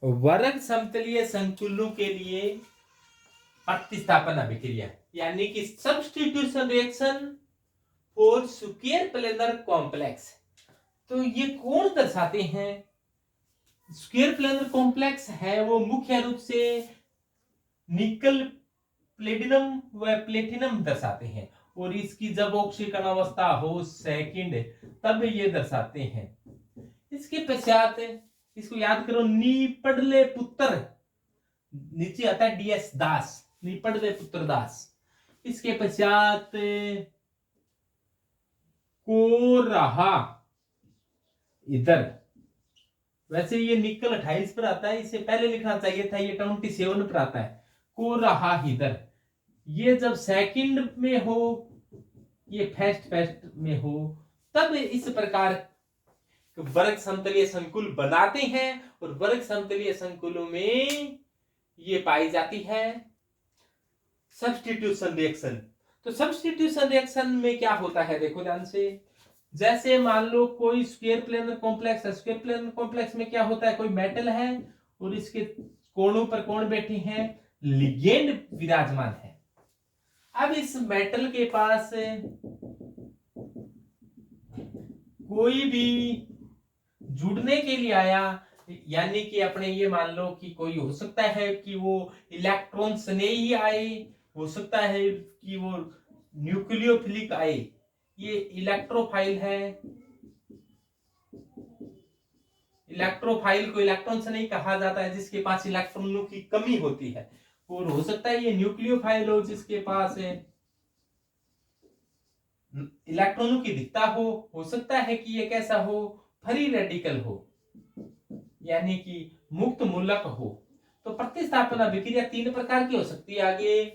वर्ग समतलीय संकुलों के लिए प्रतिस्थापन अभिक्रिया यानी कि substitution reaction for square planar complex. तो ये कौन दर्शाते हैं? स्क्वायर प्लेनर कॉम्प्लेक्स है वो मुख्य रूप से निकल प्लेटिनम व प्लेटिनम दर्शाते हैं, और इसकी जब ऑक्सीकरण अवस्था हो सेकंड तब ये दर्शाते हैं। इसके पश्चात इसको याद करो, नीपड़ले पुत्र, नीचे आता है डीएस दास, नीपड़ले पुत्र दास। इसके पश्चात को रहा इधर, वैसे ये निकल 28 पर आता है, इसे पहले लिखना चाहिए था, ये 27 पर आता है। को रहा इधर, ये जब सेकंड में हो, ये फर्स्ट में हो, तब इस प्रकार वर्ग समतलीय संकुल बनाते हैं, और वर्ग समतलीय संकुलों में ये पाई जाती है सब्स्टिट्यूशन रिएक्शन। तो सब्स्टिट्यूशन रिएक्शन में क्या होता है, देखो ध्यान से। जैसे मान लो कोई स्क्वायर प्लेनर कॉम्प्लेक्स है, स्क्वायर प्लेनर कॉम्प्लेक्स में क्या होता है, कोई मेटल है और इसके कोणों पर कौन बैठे हैं, लिगेंड विराजमान है। अब इस मेटल के पास कोई भी जुड़ने के लिए आया, यानी कि अपने ये मान लो कि कोई हो सकता है कि वो इलेक्ट्रॉन स्नेही ही आए, हो सकता है कि वो न्यूक्लियोफिलिक आए। ये इलेक्ट्रोफाइल है, इलेक्ट्रोफाइल को इलेक्ट्रॉन से नहीं कहा जाता है जिसके पास इलेक्ट्रॉनों की कमी होती है, और हो सकता है ये न्यूक्लियोफाइल हो जिसके पास इलेक्ट्रॉनों की अधिकता हो सकता है कि ये कैसा हो, फ्री रेडिकल हो, यानी कि मुक्त मूलक हो। तो प्रतिस्थापन अभिक्रिया 3 प्रकार की हो सकती है आगे,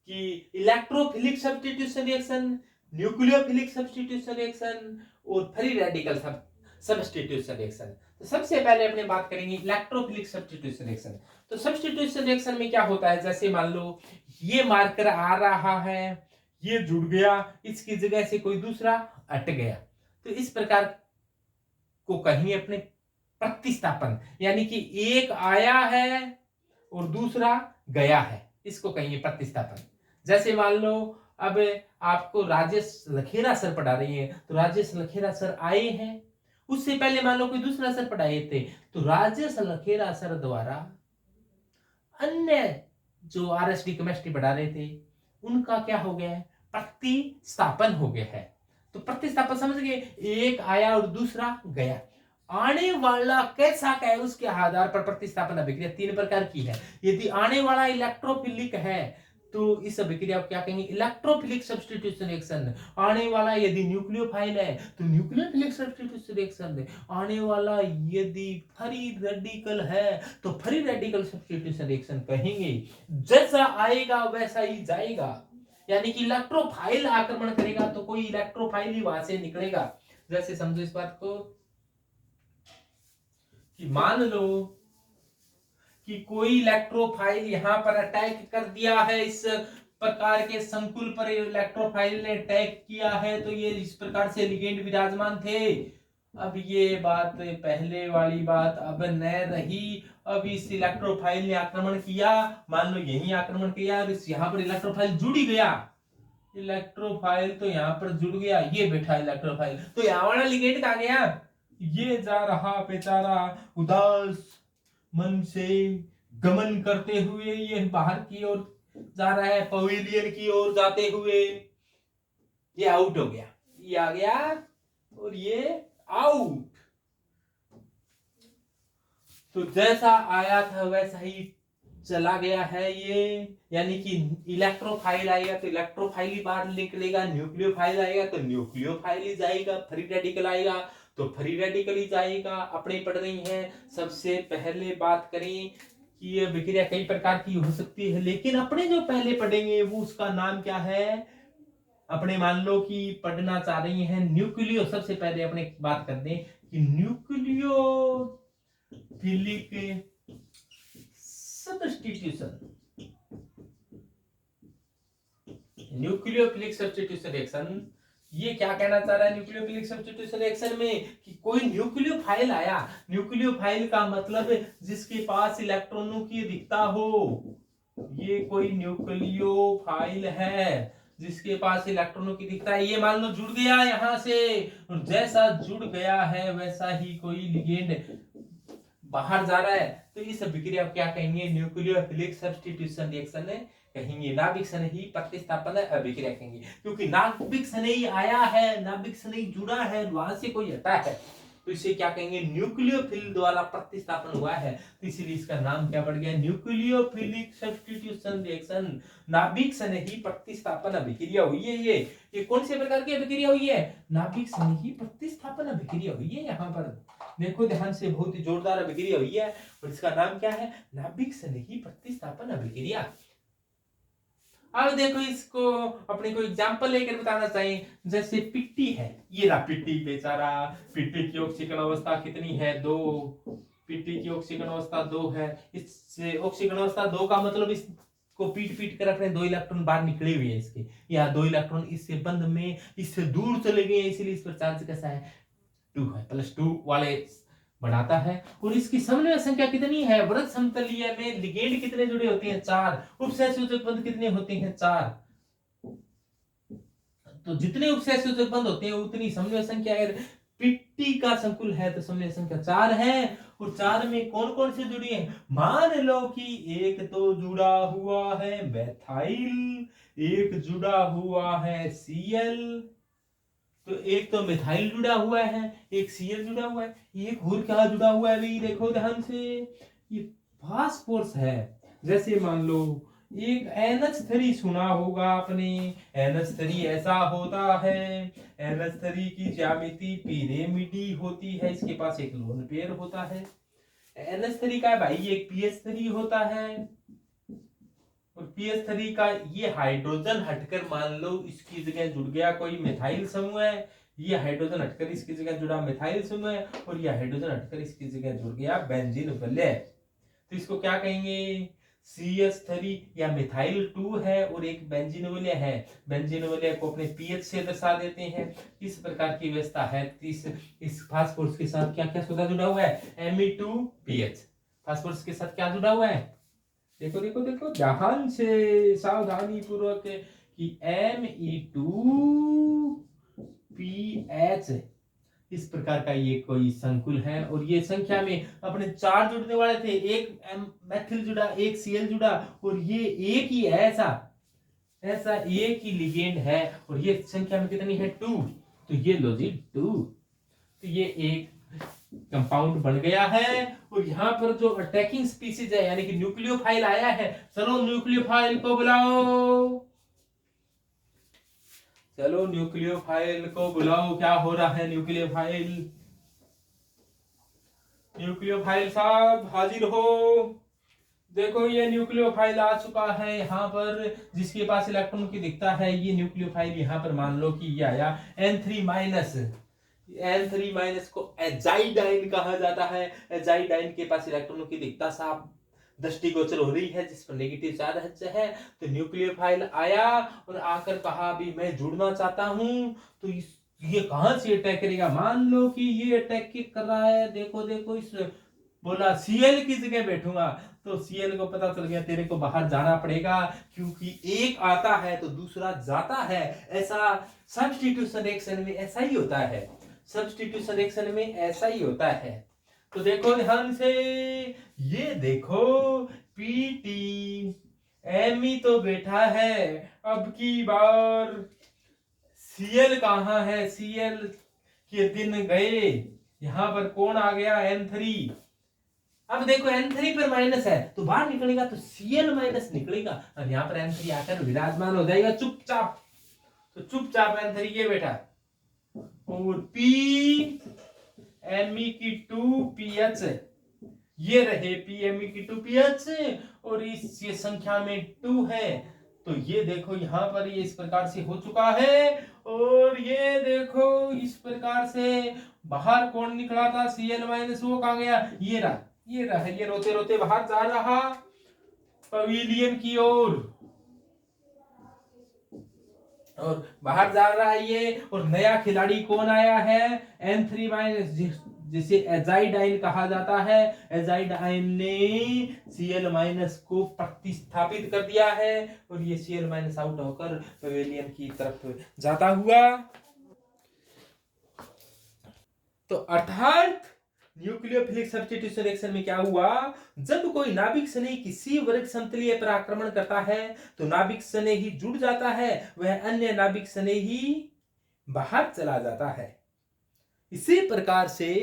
कि electrophilic substitution reaction, nucleophilic substitution reaction और फ्री रेडिकल सब्स्टिट्यूशन रिएक्शन। तो सबसे पहले अपने बात करेंगे इलेक्ट्रोफिलिक सब्स्टिट्यूशन रिएक्शन। तो सब्स्टिट्यूशन रिएक्शन में क्या होता है, जैसे मान लो ये मार्कर आ रहा है, ये जुड़ गया, इसकी जगह से कोई दूसरा हट गया, तो इस प्रकार को कहीं अपने प्रतिस्थापन, यानी कि एक आया है और दूसरा गया है, इसको कहेंगे प्रतिस्थापन। जैसे मान लो अब आपको राजेश लखेरा सर पढ़ा रही है, तो राजेश लखेरा सर आए हैं, उससे पहले मान लो कोई दूसरा सर पढ़ाए थे, तो राजेश लखेरा सर द्वारा अन्य जो आरएसडी केमिस्ट्री पढ़ा रहे थे उनका क्या हो गया है, प्रतिस्थापन हो गया है। तो प्रतिस्थापन समझ गए, एक आया और दूसरा गया, आने वाला कैसा है उसके आधार पर प्रतिस्थापन अभिक्रिया 3 प्रकार की है। यदि आने वाला इलेक्ट्रोफिलिक है तो इस अभिक्रिया को क्या कहेंगे, इलेक्ट्रोफिलिक सब्स्टिट्यूशन रिएक्शन। आने वाला यदि न्यूक्लियोफाइल है तो न्यूक्लियोफिलिक सब्स्टिट्यूशन रिएक्शन। आने वाला यदि फ्री रेडिकल है तो फ्री रेडिकल सब्स्टिट्यूशन रिएक्शन कहेंगे। जैसा आएगा वैसा ही जाएगा, यानी कि इलेक्ट्रोफाइल आक्रमण करेगा तो कोई इलेक्ट्रोफाइल ही वहां से निकलेगा। जैसे समझो इस बात को कि मान लो कि कोई इलेक्ट्रोफाइल यहां पर अटैक कर दिया है, इस प्रकार के संकुल पर इलेक्ट्रोफाइल ने अटैक किया है, तो ये इस प्रकार से लिगेंड विराजमान थे। अब ये बात पहले वाली बात अब न रही, अब इस इलेक्ट्रोफाइल ने आक्रमण किया, मान लो यही आक्रमण किया और इस यहां पर इलेक्ट्रोफाइल जुड़ ही गया, इलेक्ट्रोफाइल तो यहां पर जुड़ गया, ये बैठा इलेक्ट्रोफाइल, तो यहां वाला लिगेंड कहां गया, ये जा रहा बेचारा उदास मन से गमन करते हुए, ये बाहर की ओर जा रहा है, पवेलियन की ओर जाते हुए, ये आउट हो गया, ये आ गया और ये आउट। तो जैसा आया था वैसा ही चला गया है ये, यानी कि इलेक्ट्रोफाइल आएगा तो इलेक्ट्रोफाइल ही बाहर निकलेगा, न्यूक्लियोफाइल आएगा तो न्यूक्लियोफाइल ही जाएगा, फ्री रेडिकल आएगा तो फ्री रेडिकल ही जाएगा। अपने पढ़ रही हैं, सबसे पहले बात करें कि ये अभिक्रिया कई प्रकार की हो सकती है, लेकिन अपने जो पहले पढ़ेंगे वो उसका नाम क्या है, अपने मान लो कि पढ़ना चाह रही हैं न्यूक्लियो। सबसे पहले अपने बात करते हैं कि nucleophilic substitution, nucleophilic substitution reaction ये क्या कहना चाह रहा है न्यूक्लियोफिलिक सब्स्टिट्यूशन रिएक्शन में कि कोई न्यूक्लियोफाइल आया। न्यूक्लियोफाइल का मतलब जिसके पास इलेक्ट्रॉनों की अधिकता हो। ये कोई न्यूक्लियोफाइल है जिसके पास इलेक्ट्रॉनों की अधिकता है। ये मान लो जुड़ गया यहां से, और जैसा जुड़ गया है वैसा ही कोई लिगेंड बाहर जा रहा है, तो इस अभिक्रिया को क्या कहेंगे? न्यूक्लियोफिलिक सब्स्टिट्यूशन रिएक्शन कहेंगे। नाभिक स्नेही प्रतिस्थापन अभिक्रिया कहेंगे, क्योंकि नाभिक स्नेही आया है, नाभिक स्नेही जुड़ा है, वहां से कोई हटा है, तो इसे क्या कहेंगे? न्यूक्लियोफिल द्वारा प्रतिस्थापन हुआ है, तो इसीलिए इसका नाम क्या पड़ गया? Nucleophilic substitution reaction. नाभिक स्नेही प्रतिस्थापन अभिक्रिया हुई है। ये कौन से प्रकार की अभिक्रिया हुई है? नाभिक स्नेही प्रतिस्थापन अभिक्रिया हुई है। यहाँ पर देखो ध्यान से, बहुत ही जोरदार अभिक्रिया हुई है, और इसका नाम क्या है? नाभिक स्नेही प्रतिस्थापन अभिक्रिया। अब देखो, इसको अपने को एग्जांपल लेकर बताना चाहिए। जैसे पिट्टी है, ये रहा पिट्टी, बेचारा पिट्टी की ऑक्सीकरण अवस्था कितनी है? 2। पिट्टी की ऑक्सीकरण अवस्था 2 है। इससे ऑक्सीकरण अवस्था 2 का मतलब इसको पीट पीट कर अपने 2 इलेक्ट्रॉन बाहर निकले हुए हैं इसके, या 2 इलेक्ट्रॉन इससे बंध में इससे दूर चले गए, इसलिए इस पर चार्ज कैसा है? 2 है, +2 वाले बढ़ाता है। और इसकी समन्वय संख्या कितनी है? वृत्त समतलीय में लिगेंड कितने जुड़े होते हैं? 4। उपसहसंयोजक बंध कितने होते हैं? 4। तो जितने उपसहसंयोजक बंध होते हैं उतनी समन्वय संख्या। अगर पिट्टी का संकुल है तो समन्वय संख्या 4 है। और 4 में कौन कौन से जुड़ी है? मान लो कि एक तो जुड़ा हुआ है मेथाइल, एक जुड़ा हुआ है सीएल, तो एक तो मिथाइल जुड़ा हुआ है, एक सीएल जुड़ा हुआ है, एक और क्या जुड़ा हुआ है भाई? देखो ध्यान से, ये फास्फोरस है। जैसे मान लो एक NH3 सुना होगा आपने, NH3 ऐसा होता है। NH3 की ज्यामिति पिरामिडी होती है, इसके पास एक लोन पेयर होता है। NH3 का भाई एक PH3 होता है, और PH3 का ये हाइड्रोजन हटकर मान लो इसकी जगह जुड़ गया कोई मिथाइल समूह है। ये हाइड्रोजन हटकर इसकी जगह जुड़ा मिथाइल समूह है, और ये हाइड्रोजन हटकर इसकी जगह जुड़ गया बेंजीन वलय। तो इसको क्या कहेंगे? CH3 या मिथाइल 2 है, और एक बेंजीन वलय है। बेंजीन वलय को अपने पीएच से दर्शा देते हैं। इस प्रकार की व्यवस्था है। इस फास्फोरस के साथ क्या क्या सौदा जुड़ा हुआ है? Me2PH। फास्फोरस के साथ क्या जुड़ा हुआ है? देखो देखो देखो ध्यान से, सावधानी पूर्वक, कि Me2PH इस प्रकार का ये कोई संकुल है। और ये संख्या में अपने 4 जुड़ने वाले थे, एक मेथिल जुड़ा, एक सीएल जुड़ा, और ये एक ही है, ऐसा एक ही लिगेंड है। और ये संख्या में कितनी है? 2। तो ये लो जी 2, तो ये एक कंपाउंड बन गया है। और यहाँ पर जो अटैकिंग स्पीसीज है, यानी कि न्यूक्लियोफाइल आया है, चलो न्यूक्लियोफाइल को बुलाओ, चलो न्यूक्लियोफाइल को बुलाओ। क्या हो रहा है? न्यूक्लियोफाइल साहब हाजिर हो। देखो ये न्यूक्लियोफाइल आ चुका है यहाँ पर, जिसके पास इलेक्ट्रॉन की दिखता है। ये न्यूक्लियोफाइल यहाँ पर मान लो कि ये आया N3- को एजाइडाइन कहा जाता है। एजाइडाइन के पास इलेक्ट्रॉनों की दिखता साफ दृष्टिगोचर हो रही है, जिस पर नेगेटिव चार्ज है। तो न्यूक्लियोफाइल आया और आकर कहा भी मैं जुड़ना चाहता हूं। तो ये कहां से अटैक करेगा? मान लो कि ये अटैक कर रहा है, देखो देखो, इस बोला सीएल की जगह बैठूंगा, तो सीएल को पता चल गया तेरे को बाहर जाना पड़ेगा, क्योंकि एक आता है तो दूसरा जाता है। ऐसा सब्स्टिट्यूशन रिएक्शन में ऐसा ही होता है। सब्स्टिट्यूशन रिएक्शन में ऐसा ही होता है। तो देखो ध्यान से, ये देखो पीटी एमी तो बैठा है। अब की बार सीएल कहां है? सीएल के दिन गए, यहां पर कौन आ गया? N3। अब देखो N3 पर माइनस है तो बाहर निकलेगा तो Cl माइनस निकलेगा, और यहाँ पर N3 आकर विराजमान हो जाएगा चुपचाप। तो चुपचाप N3 ये बैठा, और P Me2PH ये रहे P Me2PH, और इस ये संख्या में 2 है। तो ये देखो यहाँ पर ये इस प्रकार से हो चुका है। और ये देखो इस प्रकार से बाहर कौन निकला था? Cl माइनस, वो कहाँ गया? ये रहा, ये रोते रोते बाहर जा रहा पवेलियन की ओर। और बाहर जा रहा है ये, और नया खिलाड़ी कौन आया है, N3 माइनस, जिसे एजाइडाइन कहा जाता है। एजाइडाइन ने Cl माइनस को प्रतिस्थापित कर दिया है, और ये Cl माइनस आउट होकर पवेलियन की तरफ जाता हुआ। तो अर्थात न्यूक्लियोफिलिक सब्स्टिट्यूशन रिएक्शन में क्या हुआ, जब कोई नाभिक स्नेही किसी वर्ग समतलीय पर आक्रमण करता है तो नाभिक स्नेही जुड़ जाता है, वह अन्य नाभिक स्नेही बाहर चला जाता है। इसी प्रकार से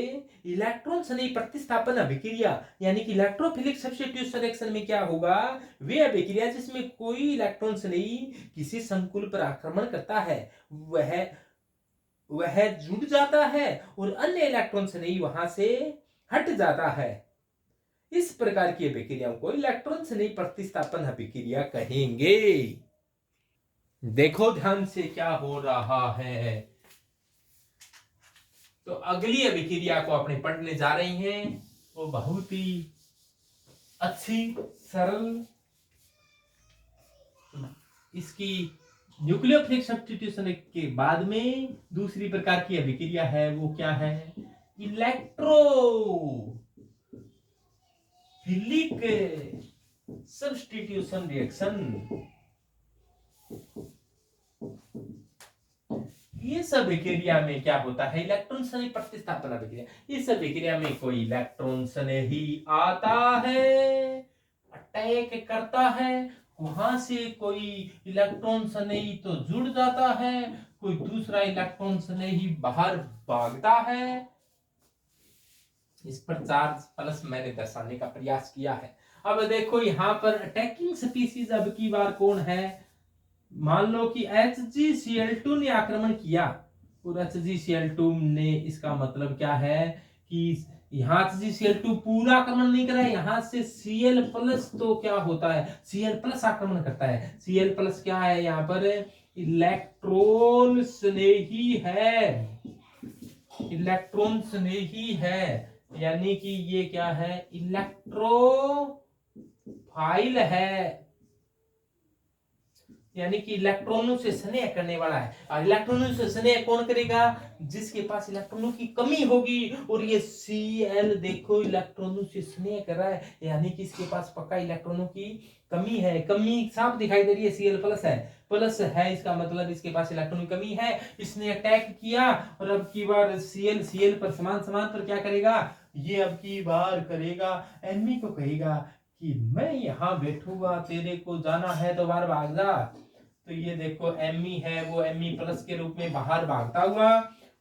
इलेक्ट्रॉन स्नेही प्रतिस्थापन अभिक्रिया यानी कि इलेक्ट्रोफिलिक सब्स्टिट्यूशन रिएक्शन में क्या होगा, वे अभिक्रिया जिसमें कोई इलेक्ट्रॉन स्नेही किसी संकुल पर आक्रमण करता है वह जुड़ जाता है और अन्य इलेक्ट्रॉन स्नेही वहां से हट जाता है। इस प्रकार की अभिक्रियाओं को इलेक्ट्रॉन स्नेही प्रतिस्थापन अभिक्रिया कहेंगे। देखो ध्यान से क्या हो रहा है। तो अगली अभिक्रिया को अपने पढ़ने जा रही हैं, वो बहुत ही अच्छी सरल, इसकी न्यूक्लियोफिलिक सब्स्टिट्यूशन के बाद में दूसरी प्रकार की अभिक्रिया है, वो क्या है, इलेक्ट्रोफिलिक सब्स्टिट्यूशन रिएक्शन। इस अभिक्रिया में क्या होता है, इलेक्ट्रॉन स्नेही प्रतिस्थापन अभिक्रिया। इस अभिक्रिया में कोई इलेक्ट्रॉन स्नेही आता है, अटैक करता है, वहां से कोई इलेक्ट्रॉन स्नेही तो जुड़ जाता है, कोई दूसरा इलेक्ट्रॉन स्नेही बाहर भागता है। इस पर चार्ज प्लस मैंने दर्शाने का प्रयास किया है। अब देखो यहां पर अटैकिंग स्पीसीज अब की बार कौन है, मान लो कि HgCl2 ने आक्रमण किया, और HgCl2 ने, इसका मतलब क्या है कि यहां HgCl2 पूरा आक्रमण नहीं कर रहा है, यहां से Cl प्लस तो क्या होता है, Cl प्लस आक्रमण करता है। Cl प्लस क्या है, यहां पर इलेक्ट्रॉन स्नेही है, इलेक्ट्रॉन स्नेही है, यानी कि ये क्या है, इलेक्ट्रोफाइल है, यानी कि इलेक्ट्रॉनों से स्नेह करने वाला है। और इलेक्ट्रॉनों से स्नेह कौन करेगा, जिसके पास इलेक्ट्रॉनों की कमी होगी। और ये Cl देखो इलेक्ट्रॉनों से स्नेह कर रहा है, यानी कि इसके पास पक्का इलेक्ट्रॉनों की कमी है। कमी साफ दिखाई दे रही है, Cl प्लस है, प्लस है, इसका मतलब इसके पास इलेक्ट्रॉन की कमी है। इसने अटैक किया, और अब की बार Cl पर समान समान पर क्या करेगा, ये अब की बार करेगा, एनमी को कहेगा कि मैं यहां बैठूंगा, तेरे को जाना है तो बाहर भाग जा। तो ये देखो Me है, वो Me प्लस के रूप में बाहर भागता हुआ,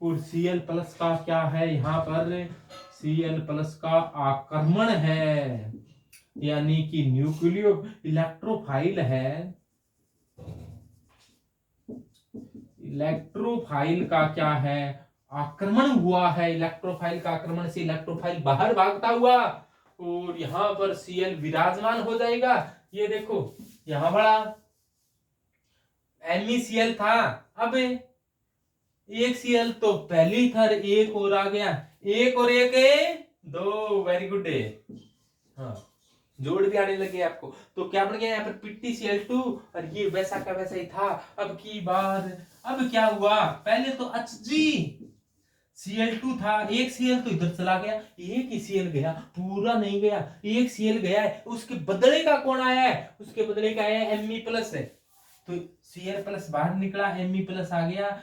और Cl प्लस का क्या है, यहाँ पर Cl प्लस का आक्रमण है, यानी कि न्यूक्लियो इलेक्ट्रोफाइल है। इलेक्ट्रोफाइल का क्या है, आक्रमण हुआ है, इलेक्ट्रोफाइल का आक्रमण से इलेक्ट्रोफाइल बाहर भागता हुआ, और यहां पर Cl विराजमान हो जाएगा। ये देखो यहां बड़ा MECl था, अब एक Cl तो पहले ही था, एक और आ गया, एक और एक दो, वेरी गुड। हाँ, जोड़ भी आने लगे आपको। तो क्या बन गया यहाँ पर PtCl2, और ये वैसा का वैसा ही था। अब की बार अब क्या हुआ, पहले तो HgCl2 था, एक Cl तो इधर चला गया, एक ही Cl गया, पूरा नहीं गया, एक Cl गया है, उसके बदले का कौन आया है, उसके बदले का है Me प्लस है। तो Cl प्लस बाहर निकला, Me प्लस आ गया,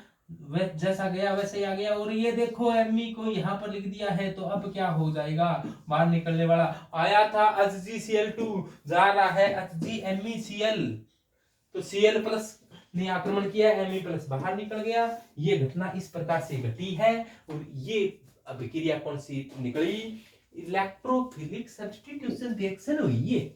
जैसा गया वैसे ही आ गया। और ये देखो Me को यहाँ पर लिख दिया है, तो अब क्या हो जाएगा, बाहर निकलने वाला आया था HgCl2, जा रहा है HgMeCl, तो Cl प्लस ने आक्रमण किया, Me प्लस बाहर निकल गया। ये घटना इस प्रकार से घटी है, और ये अभिक्रिया कौन सी निकली, इलेक्ट्रोफिलिक सब्स्टिट्यूशन रिएक्शन हुई। ये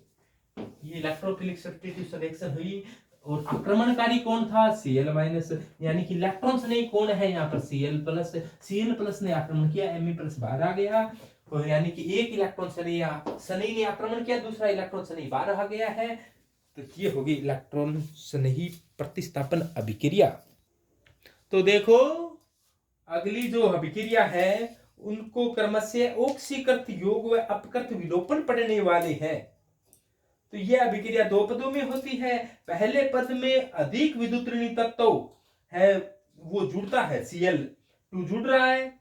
इलेक्ट्रोफिलिक सब्स्टिट्यूशन रिएक्शन हुई, और आक्रमणकारी कौन था, Cl माइनस, यानी कि इलेक्ट्रॉन स्नेही कौन है यहाँ पर, Cl प्लस। Cl प्लस ने आक्रमण किया, Me प्लस बाहर आ गया, और यानी कि एक इलेक्ट्रॉन स्नेही ने आक्रमण किया, दूसरा इलेक्ट्रॉन स्नेही बाहर आ गया है। तो ये होगी इलेक्ट्रॉन स्नेही प्रतिस्थापन अभिक्रिया। तो देखो अगली जो अभिक्रिया है, उनको क्रमशः ऑक्सीकृत योग व अपकृत विलोपन पढ़ने वाले हैं। तो यह अभिक्रिया दो पदों में होती है। पहले पद में अधिक विद्युत ऋणी तत्व है वो जुड़ता है, Cl2 जुड़ रहा है,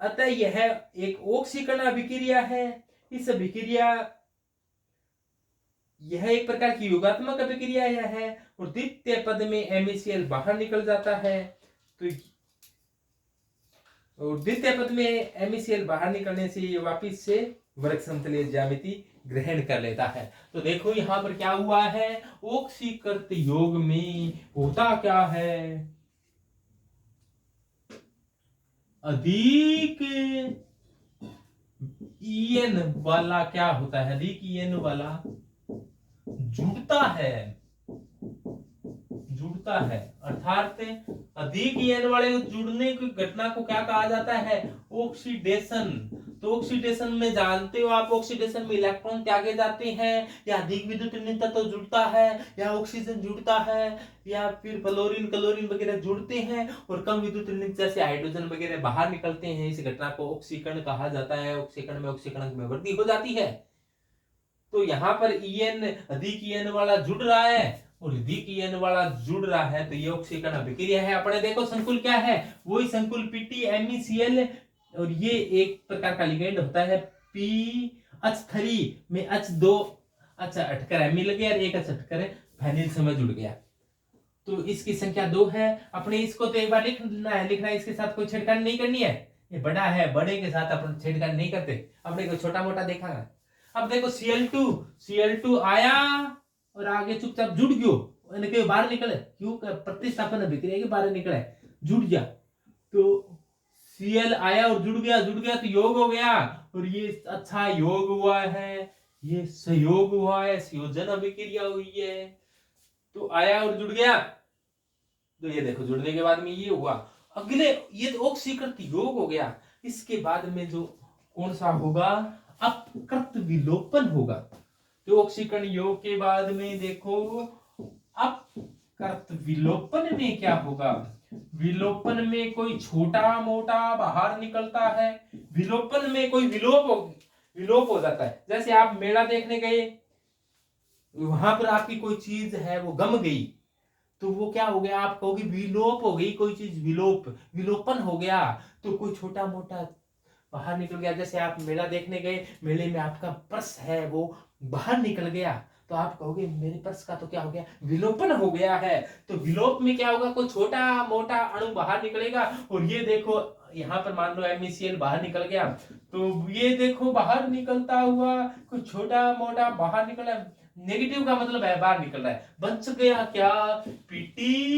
अतः यह एक ऑक्सीकरण अभिक्रिया है। इस अभिक्रिया यह एक प्रकार की योगात्मक अभिक्रिया है और द्वितीय पद में MeCl बाहर निकल जाता है। तो और द्वितीय पद में MeCl बाहर निकलने से ये वापिस से वर्ग समतलीय ज्यामिति ग्रहण कर लेता है। तो देखो यहां पर क्या हुआ है, ऑक्सीकृत योग में होता क्या है, अधिक En वाला क्या होता है, अधिक En वाला जुड़ता है अर्थात अधिक En वाले जुड़ने की घटना को क्या कहा जाता है, ऑक्सीडेशन। तो ऑक्सीडेशन में जानते हो आप, ऑक्सीडेशन में इलेक्ट्रॉन त्यागे जाते हैं, या अधिक विद्युत ऋण तत्व जुड़ता है, या ऑक्सीजन जुड़ता है, या फिर फ्लोरीन क्लोरीन वगैरह जुड़ते हैं और कम विद्युत ऋण जैसे हाइड्रोजन वगैरह बाहर निकलते हैं। इस घटना को ऑक्सीकरण कहा जाता है। ऑक्सीकरण में ऑक्सीकरण में वृद्धि हो जाती है। तो यहाँ पर En अधिक En वाला जुड़ रहा है और अधिक En वाला जुड़ रहा है, तो ये ऑक्सीकरण अभिक्रिया है। अपने देखो संकुल क्या है, वही संकुल PT MeCl, और ये एक प्रकार का लिगेंड होता है PH3 में H2 अच्छा अटकर है मिल गया और एक H अटकर है फेनिल समय जुड़ गया। तो इसकी संख्या 2 है। अपने इसको तो एक बार लिखना है, इसके साथ कोई छेड़खानी नहीं करनी है। ये बड़ा है, बड़े के साथ अपन छेड़खानी नहीं करते, अपने को छोटा मोटा देखा है। अब देखो Cl2 आया और आगे चुपचाप जुड़ गयो, इनके बाहर निकले, क्यों, प्रतिस्थापन अभिक्रिया के बाहर निकले, जुड़ गया। तो Cl आया और जुड़ गया तो योग हो गया, और ये अच्छा योग हुआ है, ये संयोग हुआ है, संयोजन अभिक्रिया हुई है। तो आया और जुड़ गया, तो ये देखो जुड़ने के बाद में ये हुआ। अगले ये तो ऑक्सीकृत योग हो गया, इसके बाद में जो कौन सा होगा, अपकृत विलोपन होगा। तो ऑक्सीकरण योग के बाद में देखो अपकृत विलोपन में क्या होगा, विलोपन में कोई छोटा मोटा बाहर निकलता है, विलोपन में कोई विलोप हो जाता है। जैसे आप मेला देखने गए, वहां पर आपकी कोई चीज है वो गम गई, तो वो क्या हो गया, आप कहोगे विलोप हो गई, कोई चीज विलोपन हो गया, तो कोई छोटा मोटा बाहर निकल गया। जैसे आप मेला देखने गए, मेले में आपका पर्स है वो बाहर निकल गया, तो आप कहोगे मेरे पर्स का तो क्या हो गया, विलोपन हो गया है। तो विलोप में क्या होगा, कोई छोटा मोटा अणु बाहर निकलेगा। और ये देखो यहाँ पर मान लो MeCl बाहर निकल गया, तो ये देखो बाहर निकलता हुआ कोई छोटा मोटा बाहर निकला, नेगेटिव का मतलब है बाहर निकल रहा है, बच गया क्या, PtCl2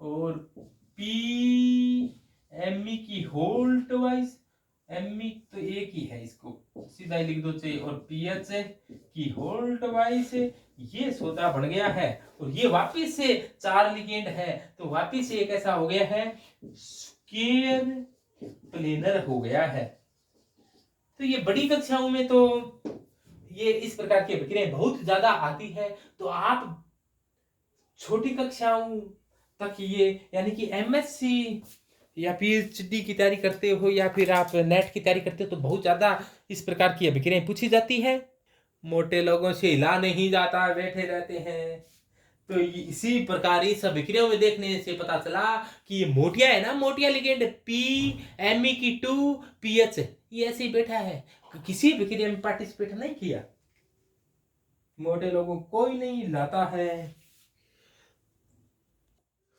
और Me की होल ट्वाइस, Me तो एक ही है, इसको सीधा ही लिख दो चाहिए, और PH की होल ट्वाइस, ये सौदा बन गया है। और ये वापिस से 4 लिगेंड है, तो वापिस से एक ऐसा हो गया है, स्क्वायर प्लेनर हो गया है। तो ये बड़ी कक्षाओं में तो ये इस प्रकार की अभिक्रियाएं बहुत ज्यादा आती है। तो आप छोटी कक्षाओं तक ये यानी कि MSc या PhD की तैयारी करते हो, या फिर आप नेट की तैयारी करते हो, तो बहुत ज्यादा इस प्रकार की अभिक्रियाएं पूछी जाती है। मोटे लोगों से हिला नहीं जाता, बैठे रहते हैं। तो इसी प्रकार इस अभिक्रियाओं में देखने से पता चला कि ये मोटिया है ना, मोटिया लिगेंड Me2 PH, ये ऐसे ही बैठा है, किसी अभिक्रिया में पार्टिसिपेट नहीं किया। मोटे लोगों कोई नहीं लाता है।